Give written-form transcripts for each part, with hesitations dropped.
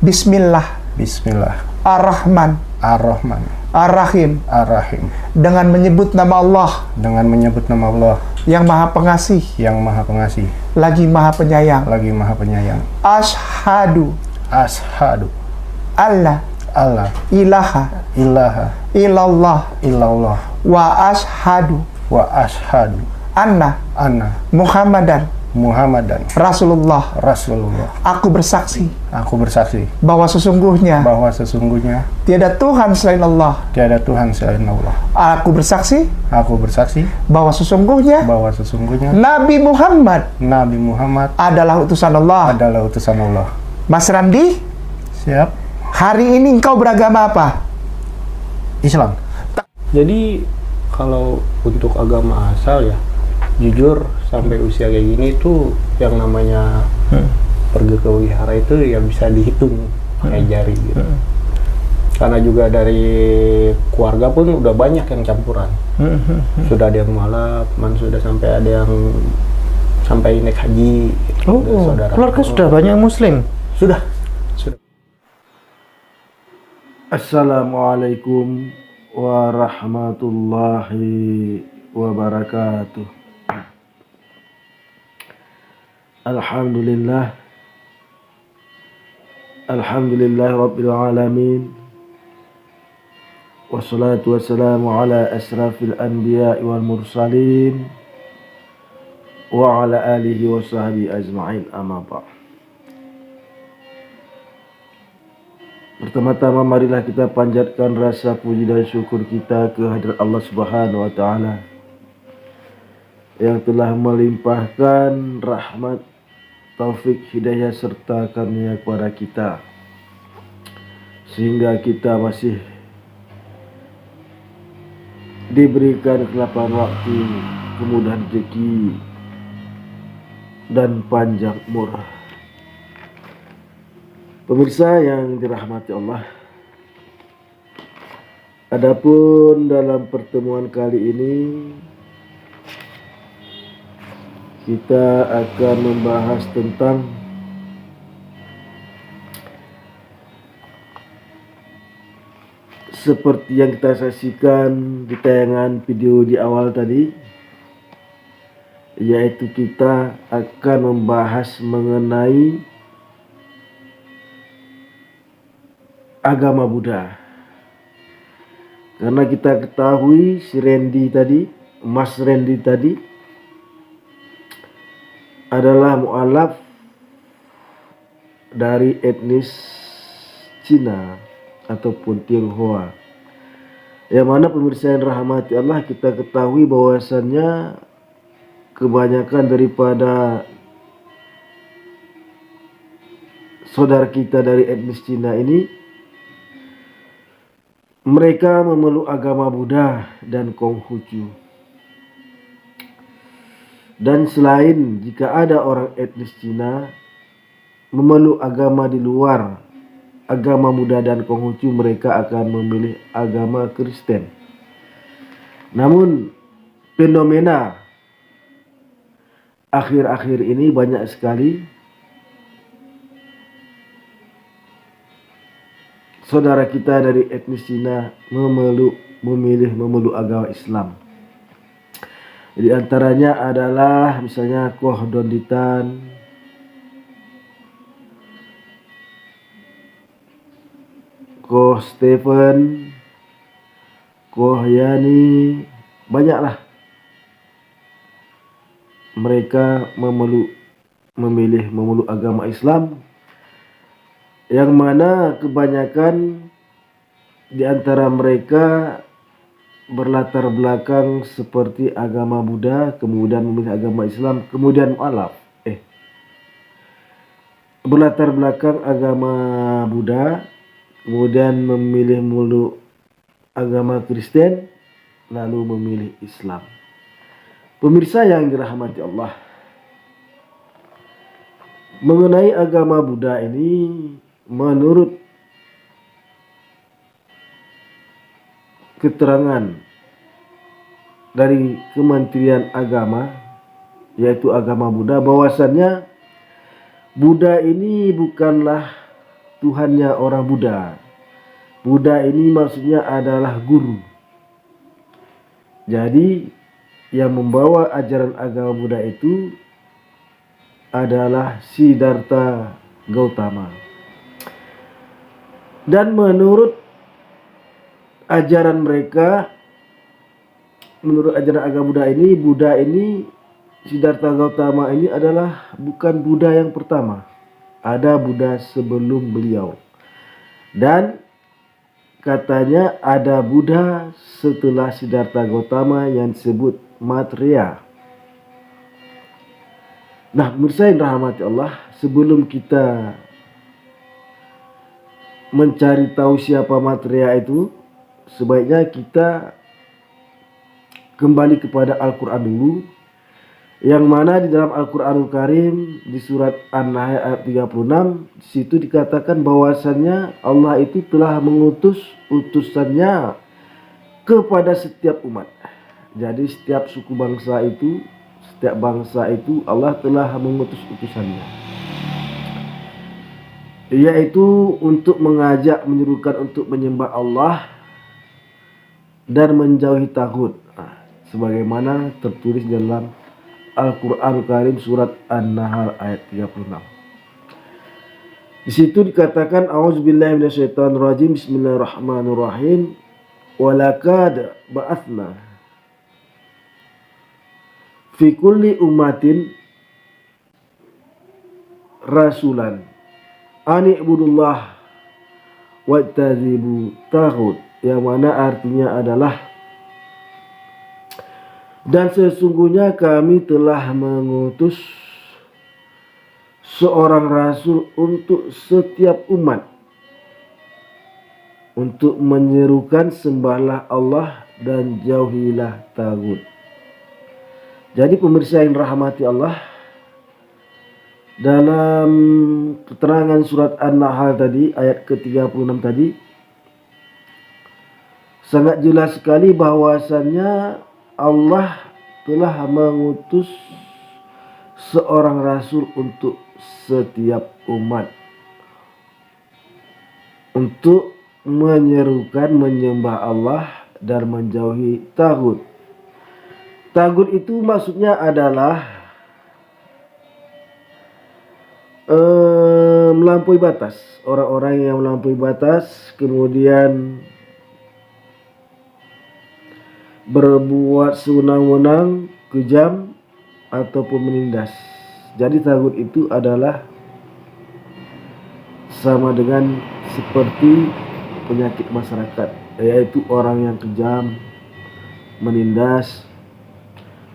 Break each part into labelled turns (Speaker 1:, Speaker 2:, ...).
Speaker 1: Bismillah.
Speaker 2: Bismillah.
Speaker 1: Ar-Rahman.
Speaker 2: Ar-Rahman.
Speaker 1: Ar-Rahim.
Speaker 2: Ar-Rahim.
Speaker 1: Dengan menyebut nama Allah
Speaker 2: Dengan menyebut nama Allah
Speaker 1: yang Maha Pengasih,
Speaker 2: yang Maha Pengasih,
Speaker 1: lagi Maha Penyayang.
Speaker 2: lagi Maha Penyayang.
Speaker 1: Asyhadu
Speaker 2: Ashadu
Speaker 1: alla
Speaker 2: alla
Speaker 1: ilaha
Speaker 2: ilaha
Speaker 1: illallah
Speaker 2: illallah
Speaker 1: wa asyhadu
Speaker 2: wa ashadu
Speaker 1: anna
Speaker 2: anna
Speaker 1: Muhammadan
Speaker 2: Muhammadan
Speaker 1: Rasulullah.
Speaker 2: Rasulullah.
Speaker 1: Aku bersaksi
Speaker 2: Aku bersaksi
Speaker 1: bahwa sesungguhnya
Speaker 2: bahwa sesungguhnya
Speaker 1: tiada Tuhan selain Allah.
Speaker 2: tiada Tuhan selain Allah.
Speaker 1: Aku bersaksi
Speaker 2: Aku bersaksi
Speaker 1: bahwa sesungguhnya
Speaker 2: bahwa sesungguhnya
Speaker 1: Nabi Muhammad
Speaker 2: Nabi Muhammad
Speaker 1: adalah utusan Allah.
Speaker 2: adalah utusan Allah.
Speaker 1: Mas Randi,
Speaker 2: Siap.
Speaker 1: hari ini engkau beragama apa?
Speaker 2: Islam.
Speaker 3: Jadi kalau untuk agama asal ya, jujur sampai usia kayak gini tuh yang namanya pergi ke wihara itu ya bisa dihitung pakai jari gitu. Karena juga dari keluarga pun udah banyak yang campuran. Sudah ada yang mualaf, sudah sampai ada yang sampai naik haji.
Speaker 4: Oh,
Speaker 3: saudara.
Speaker 4: keluarga sudah banyak muslim.
Speaker 3: Sudah.
Speaker 5: Assalamualaikum warahmatullahi wabarakatuh. Alhamdulillah Rabbil Alamin. Wassalatu wassalamu ala asrafil anbiya wal mursalin wa ala alihi wa sahbihi ajma'in, amma ba'd. Pertama-tama marilah kita panjatkan rasa puji dan syukur kita ke hadirat Allah Subhanahu wa taala yang telah melimpahkan rahmat, taufik, hidayah serta karunia kepada kita sehingga kita masih diberikan kelapangan waktu, kemudahan rezeki dan panjang umur. Pemirsa yang dirahmati Allah, adapun dalam pertemuan kali ini kita akan membahas tentang seperti yang kita saksikan di tayangan video di awal tadi, yaitu kita akan membahas mengenai agama Buddha. Karena kita ketahui si Randy tadi, Mas Randy tadi adalah mu'alaf dari etnis Cina ataupun Tionghoa. Yang mana pemirsa yang rahmati Allah, kita ketahui bahwasannya kebanyakan daripada saudara kita dari etnis Cina ini mereka memeluk agama Buddha dan Konghucu. Dan selain jika ada orang etnis Cina memeluk agama di luar agama Buddha dan Konghucu, mereka akan memilih agama Kristen. Namun fenomena akhir-akhir ini banyak sekali saudara kita dari etnis Cina memilih memeluk agama Islam. Di antaranya adalah misalnya Koh Donditan, Koh Stephen, Koh Yani, banyaklah mereka memilih memeluk agama Islam, yang mana kebanyakan di antara mereka berlatar belakang seperti agama Buddha, kemudian memilih agama Islam, kemudian mu'alaf. Berlatar belakang agama Buddha, kemudian memilih memeluk agama Kristen, lalu memilih Islam. Pemirsa yang dirahmati Allah, mengenai agama Buddha ini, menurut keterangan dari Kementerian Agama, yaitu agama Buddha, bahwasannya Buddha ini bukanlah Tuhannya orang Buddha. Buddha ini maksudnya adalah guru. Jadi yang membawa ajaran agama Buddha itu adalah Siddhartha Gautama. Dan menurut ajaran mereka, menurut ajaran agama Buddha ini Siddhartha Gautama ini adalah bukan Buddha yang pertama. Ada Buddha sebelum beliau. Dan katanya ada Buddha setelah Siddhartha Gautama yang disebut Maitreya. Nah, pemirsa yang dirahmati Allah, sebelum kita mencari tahu siapa Maitreya itu, sebaiknya kita kembali kepada Al-Quran dulu, yang mana di dalam Al-Quranul Karim di surat An-Nahl ayat 36, di situ dikatakan bahwasannya Allah itu telah mengutus utusannya kepada setiap umat. Jadi setiap suku bangsa itu, setiap bangsa itu Allah telah mengutus utusannya, yaitu untuk mengajak, menyerukan untuk menyembah Allah dan menjauhi taghut, sebagaimana tertulis dalam Al-Quran Karim surat An-Nahl ayat 36. Di situ dikatakan auzubillahi minasyaitonirrajim, bismillahirrahmanirrahim, walaqad ba'atsna fi kulli ummatin rasulan ani ibudullah wattazibu taghut, yang mana artinya adalah dan sesungguhnya kami telah mengutus seorang rasul untuk setiap umat untuk menyerukan sembahlah Allah dan jauhilah taghut. Jadi pemirsa yang dirahmati Allah, dalam keterangan surat An-Nahl tadi ayat ke-36 tadi sangat jelas sekali bahwasannya Allah telah mengutus seorang rasul untuk setiap umat untuk menyerukan menyembah Allah dan menjauhi taghut. Taghut itu maksudnya adalah melampaui batas, orang-orang yang melampaui batas kemudian berbuat sewenang-wenang, kejam ataupun menindas. Jadi taghut itu adalah sama dengan seperti penyakit masyarakat, yaitu orang yang kejam, menindas,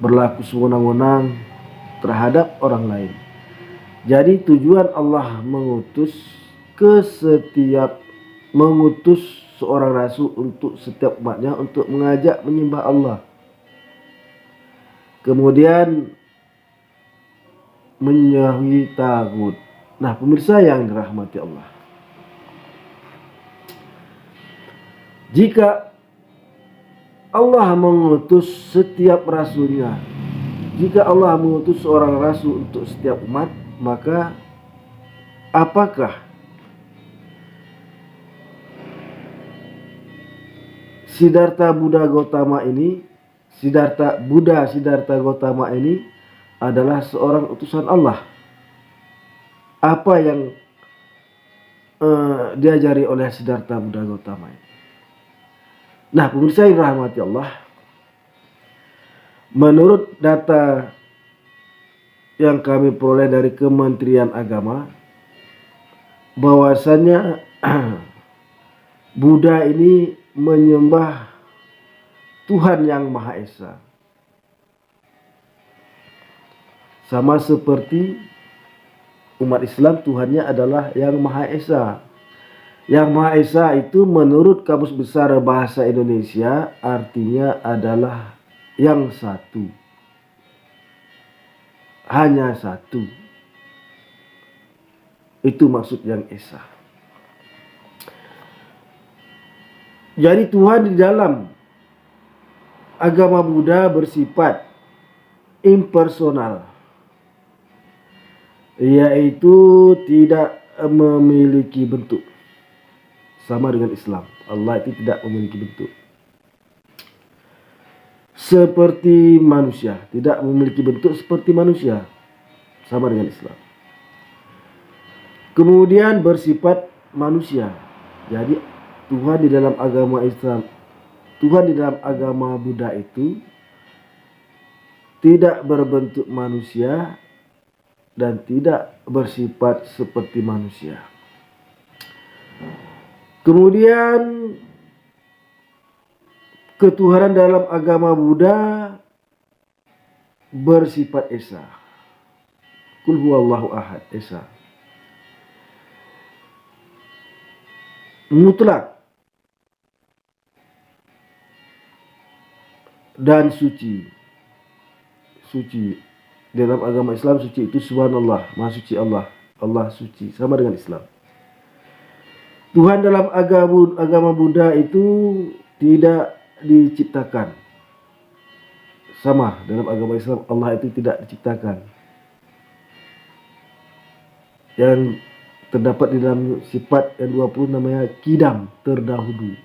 Speaker 5: berlaku sewenang-wenang terhadap orang lain. Jadi tujuan Allah mengutus seorang rasul untuk setiap umatnya untuk mengajak menyembah Allah, kemudian menjauhi taghut. Nah, pemirsa yang dirahmati Allah, jika Allah mengutus setiap rasulnya, jika Allah mengutus seorang rasul untuk setiap umat, maka apakah Siddhartha Gautama ini adalah seorang utusan Allah? Apa yang diajari oleh Siddhartha Gautama ini? Nah, pemirsa yang dirahmati Allah, menurut data yang kami peroleh dari Kementerian Agama, bahwasannya Buddha ini menyembah Tuhan yang Maha Esa, sama seperti umat Islam Tuhannya adalah yang Maha Esa. Yang Maha Esa itu menurut Kamus Besar Bahasa Indonesia artinya adalah yang satu, hanya satu. Itu maksud yang Esa. Jadi Tuhan di dalam agama Buddha bersifat impersonal, yaitu tidak memiliki bentuk. Sama dengan Islam. Allah itu tidak memiliki bentuk. Seperti manusia. Tidak memiliki bentuk seperti manusia. Sama dengan Islam. Kemudian bersifat manusia. Jadi Tuhan di dalam agama Islam, Tuhan di dalam agama Buddha itu tidak berbentuk manusia dan tidak bersifat seperti manusia. Kemudian ketuhanan dalam agama Buddha bersifat esa. Qul huwallahu ahad, esa. Mutlak dan suci. Suci dalam agama Islam, suci itu subhanallah, maha suci Allah. Allah suci, sama dengan Islam. Tuhan dalam agama Buddha itu tidak diciptakan. Sama dalam agama Islam, Allah itu tidak diciptakan. Yang terdapat di dalam sifat yang 20 namanya kidam, terdahulu.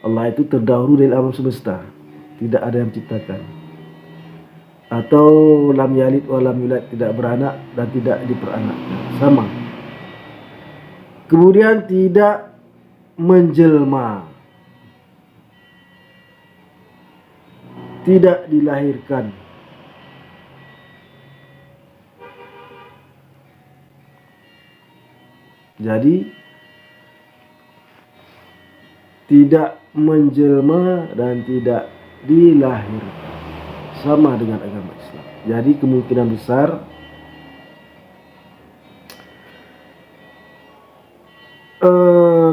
Speaker 5: Allah itu terdahulu dari alam semesta. Tidak ada yang diciptakan. Atau lam yalid wa lam yulad, tidak beranak dan tidak diperanakkan. Sama. Kemudian tidak menjelma. Tidak dilahirkan. Jadi tidak menjelma dan tidak dilahirkan. Sama dengan agama Islam. Jadi kemungkinan besar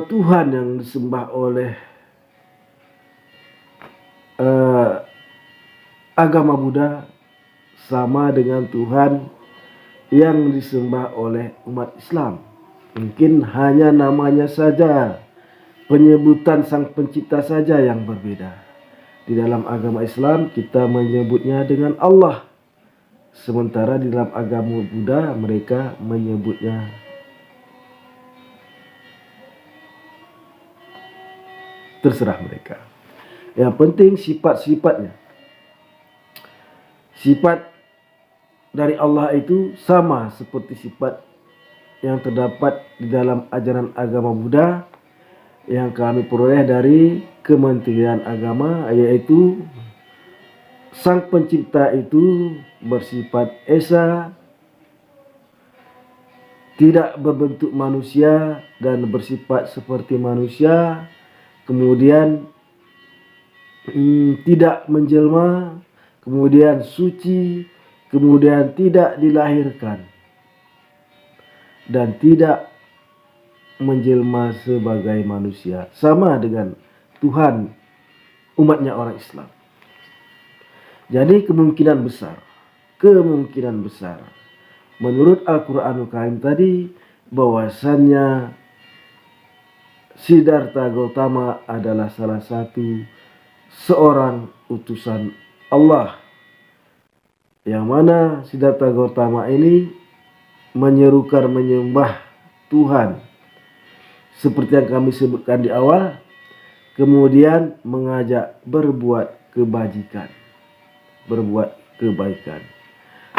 Speaker 5: Tuhan yang disembah oleh agama Buddha sama dengan Tuhan yang disembah oleh umat Islam. Mungkin hanya namanya saja, penyebutan sang pencipta saja yang berbeda. Di dalam agama Islam kita menyebutnya dengan Allah. Sementara di dalam agama Buddha mereka menyebutnya terserah mereka. Yang penting sifat-sifatnya. Sifat dari Allah itu sama seperti sifat yang terdapat di dalam ajaran agama Buddha yang kami peroleh dari Kementerian Agama, yaitu sang pencipta itu bersifat esa, tidak berbentuk manusia dan bersifat seperti manusia, kemudian tidak menjelma, kemudian suci, kemudian tidak dilahirkan dan tidak menjelma sebagai manusia, sama dengan Tuhan umatnya orang Islam. Jadi kemungkinan besar menurut Al-Quranul Karim tadi bahwasannya Siddhartha Gautama adalah salah satu seorang utusan Allah, yang mana Siddhartha Gautama ini menyerukan menyembah Tuhan seperti yang kami sebutkan di awal, kemudian mengajak berbuat kebaikan.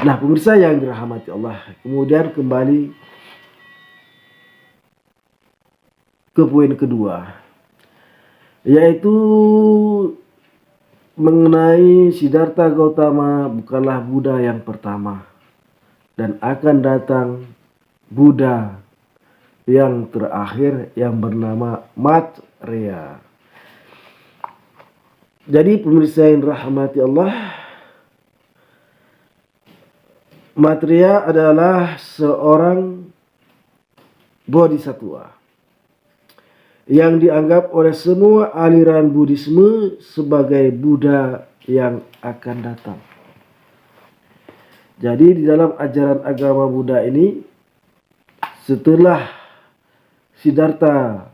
Speaker 5: Nah, pemirsa yang dirahmati Allah, kemudian kembali ke poin kedua, yaitu mengenai Siddhartha Gautama bukanlah Buddha yang pertama, dan akan datang Buddha yang terakhir yang bernama Maitreya. Jadi pemirsa yang dirahmati Allah, Maitreya adalah seorang bodhisattva yang dianggap oleh semua aliran Buddhisme sebagai Buddha yang akan datang. Jadi di dalam ajaran agama Buddha ini, setelah Siddhartha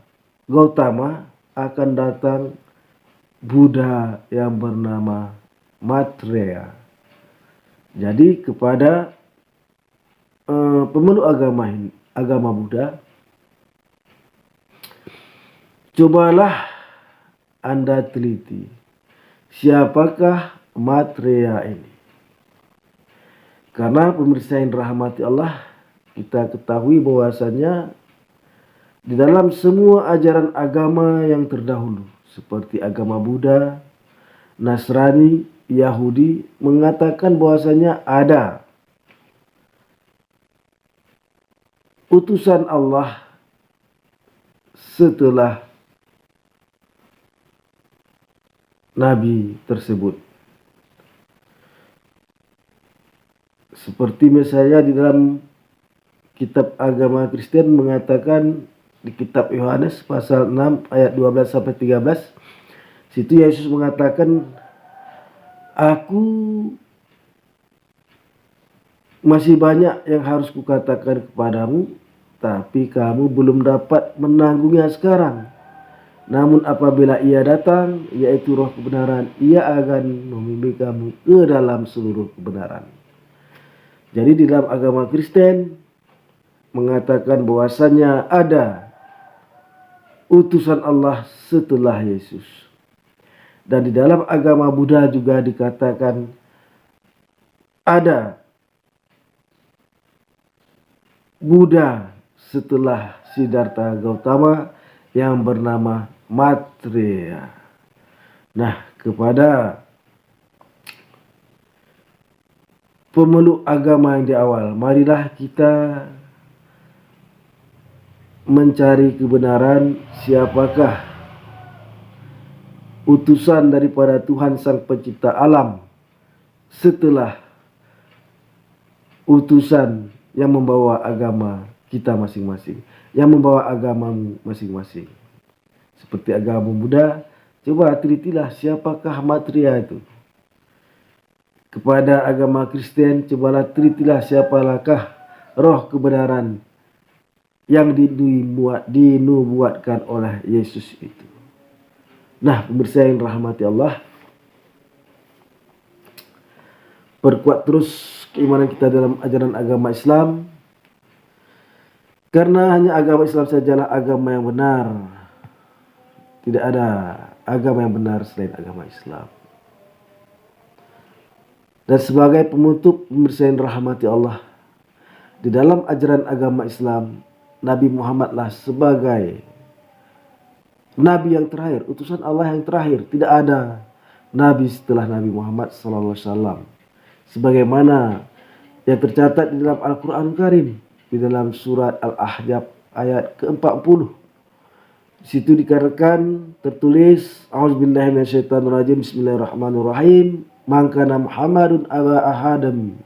Speaker 5: Gautama akan datang Buddha yang bernama Maitreya. Jadi kepada pemeluk agama Buddha, cobalah Anda teliti siapakah Maitreya ini. Karena pemirsa yang dirahmati Allah, kita ketahui bahwasanya di dalam semua ajaran agama yang terdahulu seperti agama Buddha, Nasrani, Yahudi mengatakan bahwasanya ada utusan Allah setelah Nabi tersebut. Seperti misalnya di dalam kitab agama Kristen mengatakan di kitab Yohanes pasal 6 ayat 12 sampai 13, situ Yesus mengatakan, aku masih banyak yang harus kukatakan kepadamu, tapi kamu belum dapat menanggungnya sekarang. Namun apabila ia datang, yaitu Roh kebenaran, ia akan membimbing kamu ke dalam seluruh kebenaran. Jadi di dalam agama Kristen mengatakan bahwasanya ada utusan Allah setelah Yesus. Dan di dalam agama Buddha juga dikatakan ada Buddha setelah Siddhartha Gautama yang bernama Maitreya. Nah, kepada pemeluk agama yang di awal, marilah kita mencari kebenaran siapakah utusan daripada Tuhan Sang Pencipta alam setelah utusan yang membawa agama kita masing-masing, yang membawa agamamu masing-masing. Seperti agama Buddha, coba telitilah siapakah Maitreya itu. Kepada agama Kristen, cobalah telitilah siapakah roh kebenaran yang dinubuatkan oleh Yesus itu. Nah, pemirsa yang rahmati Allah, perkuat terus keimanan kita dalam ajaran agama Islam, karena hanya agama Islam sajalah agama yang benar. Tidak ada agama yang benar selain agama Islam. Dan sebagai penutup, pemirsa yang rahmati Allah, di dalam ajaran agama Islam, Nabi Muhammadlah sebagai Nabi yang terakhir, utusan Allah yang terakhir. Tidak ada Nabi setelah Nabi Muhammad SAW. Sebagaimana yang tercatat di dalam Al-Quran Karim, di dalam surat Al-Ahzab ayat ke-40. Di situ dikatakan, tertulis, A'udzubillahi minasyaitonirrajim, Bismillahirrahmanirrahim. Man kana Muhammadun aba ahadam.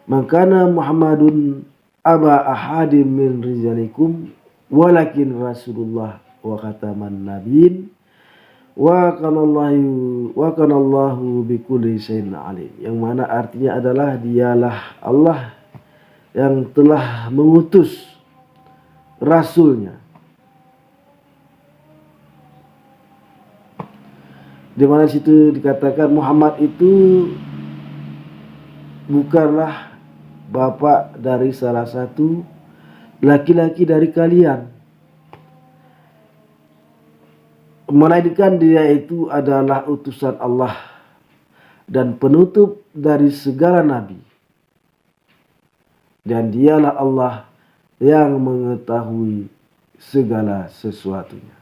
Speaker 5: Man kana Muhammadun aba ahadim min rijalikum walakin Rasulullah wa khataman nabiyyin wa kanallahu bikulli syai'in alim. Yang mana artinya adalah dialah Allah yang telah mengutus Rasulnya, di mana situ dikatakan Muhammad itu bukanlah bapak dari salah satu laki-laki dari kalian, melainkan dia itu adalah utusan Allah dan penutup dari segala nabi, dan dialah Allah yang mengetahui segala sesuatunya.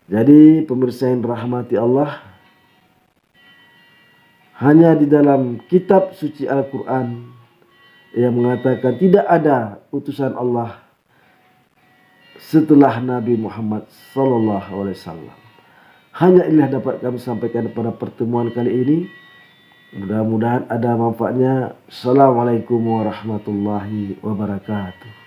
Speaker 5: Jadi pemirsa yang dirahmati Allah, hanya di dalam kitab suci Al-Quran yang mengatakan tidak ada utusan Allah setelah Nabi Muhammad SAW. Hanya inilah dapat kami sampaikan pada pertemuan kali ini. Mudah-mudahan ada manfaatnya. Assalamualaikum warahmatullahi wabarakatuh.